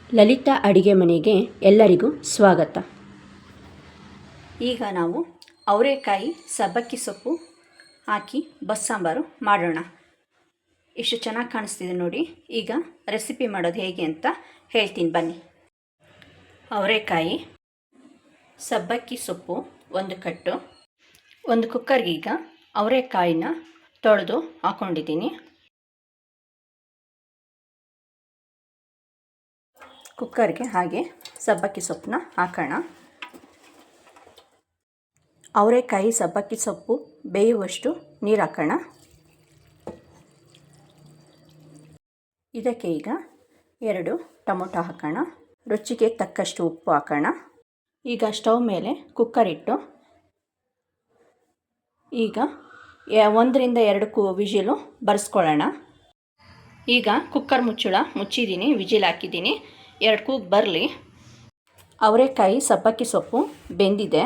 ಲಲಿತಾ ಅಡಿಗೆ ಮನೆಗೆ ಎಲ್ಲರಿಗೂ ಸ್ವಾಗತ. ಈಗ ನಾವು ಅವರೆಕಾಯಿ ಸಬ್ಬಕ್ಕಿ ಸೊಪ್ಪು ಹಾಕಿ ಬಸ್ಸಾಂಬಾರು ಮಾಡೋಣ. ಎಷ್ಟು ಚೆನ್ನಾಗಿ ಕಾಣಿಸ್ತಿದೆ ನೋಡಿ. ಈಗ ರೆಸಿಪಿ ಮಾಡೋದು ಹೇಗೆ ಅಂತ ಹೇಳ್ತೀನಿ ಬನ್ನಿ. ಅವರೆಕಾಯಿ, ಸಬ್ಬಕ್ಕಿ ಸೊಪ್ಪು ಒಂದು ಕಟ್ಟು, ಒಂದು ಕುಕ್ಕರ್ಗೆ ಈಗ ಅವರೆಕಾಯಿನ ತೊಳೆದು ಹಾಕ್ಕೊಂಡಿದ್ದೀನಿ. ಕುಕ್ಕರ್ಗೆ ಹಾಗೆ ಸಬ್ಬಕ್ಕಿ ಸೊಪ್ಪನ್ನ ಹಾಕೋಣ. ಅವರೆಕಾಯಿ ಸಬ್ಬಕ್ಕಿ ಸೊಪ್ಪು ಬೇಯುವಷ್ಟು ನೀರು ಹಾಕೋಣ. ಇದಕ್ಕೆ ಈಗ 2 ಟೊಮೊಟೊ ಹಾಕೋಣ. ರುಚಿಗೆ ತಕ್ಕಷ್ಟು ಉಪ್ಪು ಹಾಕೋಣ. ಈಗ ಸ್ಟವ್ ಮೇಲೆ ಕುಕ್ಕರ್ ಇಟ್ಟು ಈಗ 1 ರಿಂದ 2 ವಿಜಿಲು ಬರೆಸ್ಕೊಳ್ಳೋಣ. ಈಗ ಕುಕ್ಕರ್ ಮುಚ್ಚಿದ್ದೀನಿ, ವಿಜಿಲ್ ಹಾಕಿದ್ದೀನಿ. 2 ಕೂಗು ಬರಲಿ. ಅವರೆಕಾಯಿ ಸಬ್ಬಕ್ಕಿ ಸೊಪ್ಪು ಬೆಂದಿದೆ.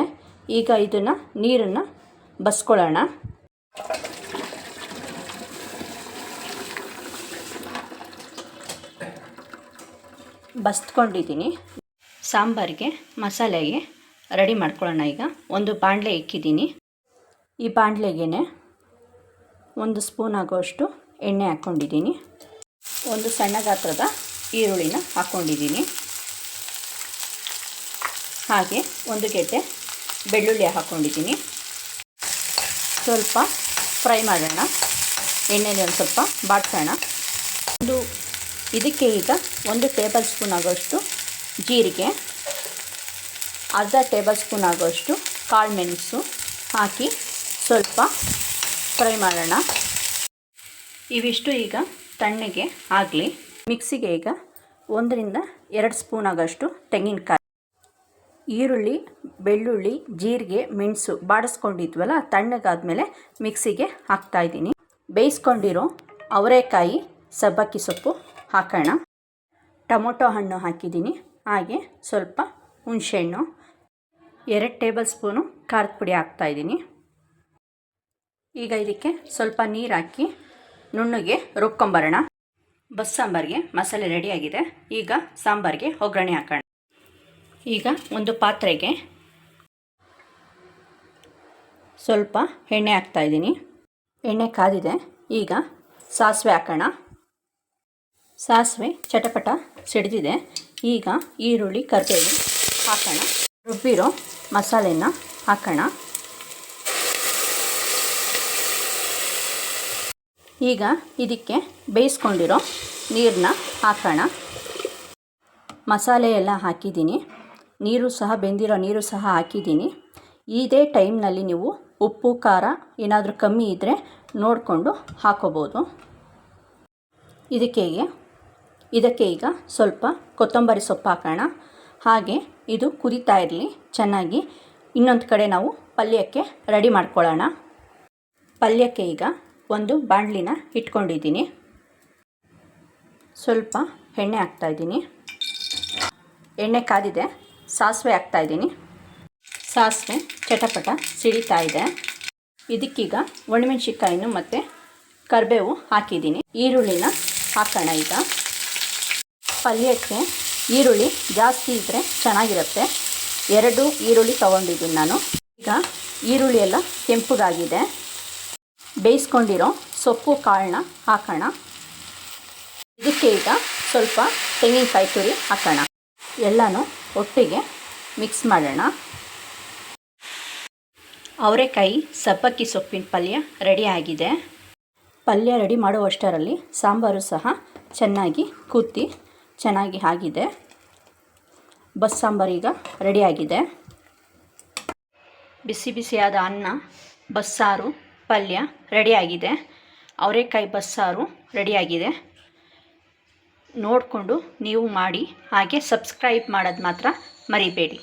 ಈಗ ಇದನ್ನು ನೀರನ್ನು ಬಸ್ಕೊಳ್ಳೋಣ. ಬಸ್ಕೊಂಡಿದ್ದೀನಿ. ಸಾಂಬಾರಿಗೆ ಮಸಾಲೆಗೆ ರೆಡಿ ಮಾಡ್ಕೊಳ್ಳೋಣ. ಈಗ ಒಂದು ಬಾಣಲೆ ಇಕ್ಕಿದ್ದೀನಿ. ಈ ಬಾಣಲೆಗೆ 1 ಸ್ಪೂನ್ ಆಗೋಷ್ಟು ಎಣ್ಣೆ ಹಾಕ್ಕೊಂಡಿದ್ದೀನಿ. ಒಂದು ಸಣ್ಣ ಗಾತ್ರದ ಈರುಳ್ಳಿನ ಹಾಕ್ಕೊಂಡಿದ್ದೀನಿ. ಹಾಗೆ 1 ಗೆಡ್ಡೆ ಬೆಳ್ಳುಳ್ಳಿ ಹಾಕ್ಕೊಂಡಿದ್ದೀನಿ. ಸ್ವಲ್ಪ ಫ್ರೈ ಮಾಡೋಣ. ಎಣ್ಣೆಯಲ್ಲಿ ಒಂದು ಸ್ವಲ್ಪ ಬಾಡ್ಸೋಣ. ಇದಕ್ಕೆ ಈಗ 1 ಟೇಬಲ್ ಸ್ಪೂನ್ ಆಗೋಷ್ಟು ಜೀರಿಗೆ, ಅರ್ಧ ಟೇಬಲ್ ಸ್ಪೂನ್ ಆಗೋಷ್ಟು ಕಾಳು ಮೆಣಸು ಹಾಕಿ ಸ್ವಲ್ಪ ಫ್ರೈ ಮಾಡೋಣ. ಇವಿಷ್ಟು ಈಗ ತಣ್ಣಗೆ ಆಗಲಿ. ಮಿಕ್ಸಿಗೆ ಈಗ 1 ರಿಂದ 2 ಸ್ಪೂನ್ ಆಗೋಷ್ಟು ತೆಂಗಿನಕಾಯಿ, ಈರುಳ್ಳಿ, ಬೆಳ್ಳುಳ್ಳಿ, ಜೀರಿಗೆ, ಮೆಣಸು ಬಾಡಿಸ್ಕೊಂಡಿದ್ವಲ್ಲ, ತಣ್ಣಗಾದ್ಮೇಲೆ ಮಿಕ್ಸಿಗೆ ಹಾಕ್ತಾಯಿದ್ದೀನಿ. ಬೇಯಿಸ್ಕೊಂಡಿರೋ ಅವರೆಕಾಯಿ ಸಬ್ಬಕ್ಕಿ ಸೊಪ್ಪು ಹಾಕೋಣ. ಟೊಮೊಟೊ ಹಣ್ಣು ಹಾಕಿದ್ದೀನಿ. ಹಾಗೆ ಸ್ವಲ್ಪ ಹುಣಸೆಹಣ್ಣು, 2 ಟೇಬಲ್ ಸ್ಪೂನು ಖಾರದ ಪುಡಿ ಹಾಕ್ತಾಯಿದ್ದೀನಿ. ಈಗ ಇದಕ್ಕೆ ಸ್ವಲ್ಪ ನೀರು ಹಾಕಿ ನುಣ್ಣಗೆ ರುಬ್ಕೊಂಬರೋಣ. ಬಸ್ಸಾಂಬಾರಿಗೆ ಮಸಾಲೆ ರೆಡಿಯಾಗಿದೆ. ಈಗ ಸಾಂಬಾರಿಗೆ ಒಗ್ಗರಣೆ ಹಾಕೋಣ. ಈಗ ಒಂದು ಪಾತ್ರೆಗೆ ಸ್ವಲ್ಪ ಎಣ್ಣೆ ಹಾಕ್ತಾಯಿದ್ದೀನಿ. ಎಣ್ಣೆ ಕಾದಿದೆ. ಈಗ ಸಾಸಿವೆ ಹಾಕೋಣ. ಸಾಸಿವೆ ಚಟಪಟ ಸಿಡಿದಿದೆ. ಈಗ ಈರುಳ್ಳಿ, ಕರಿಬೇವು ಹಾಕೋಣ. ರುಬ್ಬಿರೋ ಮಸಾಲೆನ ಹಾಕೋಣ. ಈಗ ಇದಕ್ಕೆ ಬೇಯಿಸ್ಕೊಂಡಿರೋ ನೀರನ್ನ ಹಾಕೋಣ. ಮಸಾಲೆ ಎಲ್ಲ ಹಾಕಿದ್ದೀನಿ. ನೀರು ಸಹ ಬೆಂದಿರೋ ನೀರು ಸಹ ಹಾಕಿದ್ದೀನಿ. ಇದೇ ಟೈಮ್ನಲ್ಲಿ ನೀವು ಉಪ್ಪು ಖಾರ ಏನಾದರೂ ಕಮ್ಮಿ ಇದ್ದರೆ ನೋಡಿಕೊಂಡು ಹಾಕೋಬೋದು. ಇದಕ್ಕೆ ಈಗ ಸ್ವಲ್ಪ ಕೊತ್ತಂಬರಿ ಸೊಪ್ಪು ಹಾಕೋಣ. ಹಾಗೆ ಇದು ಕುದೀತಾ ಇರಲಿ ಚೆನ್ನಾಗಿ. ಇನ್ನೊಂದು ಕಡೆ ನಾವು ಪಲ್ಯಕ್ಕೆ ರೆಡಿ ಮಾಡ್ಕೊಳ್ಳೋಣ. ಪಲ್ಯಕ್ಕೆ ಈಗ ಒಂದು ಬಾಣಲಿನ ಇಟ್ಕೊಂಡಿದ್ದೀನಿ. ಸ್ವಲ್ಪ ಎಣ್ಣೆ ಹಾಕ್ತಾಯಿದ್ದೀನಿ. ಎಣ್ಣೆ ಕಾದಿದೆ. ಸಾಸಿವೆ ಹಾಕ್ತಾಯಿದ್ದೀನಿ. ಸಾಸಿವೆ ಚಟಪಟ ಸಿಡಿತಾ ಇದೆ. ಇದಕ್ಕೀಗ ಒಣಮೆಣಸಿನ್ಕಾಯಿನೂ ಮತ್ತು ಕರಿಬೇವು ಹಾಕಿದ್ದೀನಿ. ಈರುಳ್ಳಿನ ಹಾಕೋಣ. ಈಗ ಪಲ್ಯಕ್ಕೆ ಈರುಳ್ಳಿ ಜಾಸ್ತಿ ಇದ್ದರೆ ಚೆನ್ನಾಗಿರುತ್ತೆ. 2 ಈರುಳ್ಳಿ ತೊಗೊಂಡಿದ್ದೀನಿ ನಾನು. ಈಗ ಈರುಳ್ಳಿ ಎಲ್ಲ ಕೆಂಪಗಾಗಿದೆ. ಬೇಯಿಸ್ಕೊಂಡಿರೋ ಸೊಪ್ಪು ಕಾಳನ್ನ ಹಾಕೋಣ. ಇದಕ್ಕೆ ಈಗ ಸ್ವಲ್ಪ ತೆಂಗಿನಕಾಯಿ ತುರಿ ಹಾಕೋಣ. ಎಲ್ಲನೂ ಒಟ್ಟಿಗೆ ಮಿಕ್ಸ್ ಮಾಡೋಣ. ಅವರೆಕಾಯಿ ಸಬ್ಬಕ್ಕಿ ಸೊಪ್ಪಿನ ಪಲ್ಯ ರೆಡಿಯಾಗಿದೆ. ಪಲ್ಯ ರೆಡಿ ಮಾಡುವಷ್ಟರಲ್ಲಿ ಸಾಂಬಾರು ಸಹ ಚೆನ್ನಾಗಿ ಕುದಿ ಚೆನ್ನಾಗಿ ಆಗಿದೆ. ಬಸ್ಸಾಂಬಾರು ಈಗ ರೆಡಿಯಾಗಿದೆ. ಬಿಸಿ ಬಿಸಿಯಾದ ಅನ್ನ, ಬಸ್ಸಾರು, ಪಲ್ಯ ರೆಡಿಯಾಗಿದೆ. ಅವರೆಕಾಯಿ ಬಸ್ಸಾರು ರೆಡಿಯಾಗಿದೆ. ನೋಡಿಕೊಂಡು ನೀವು ಮಾಡಿ. ಹಾಗೆ ಸಬ್ಸ್ಕ್ರೈಬ್ ಮಾಡೋದು ಮಾತ್ರ ಮರಿಬೇಡಿ.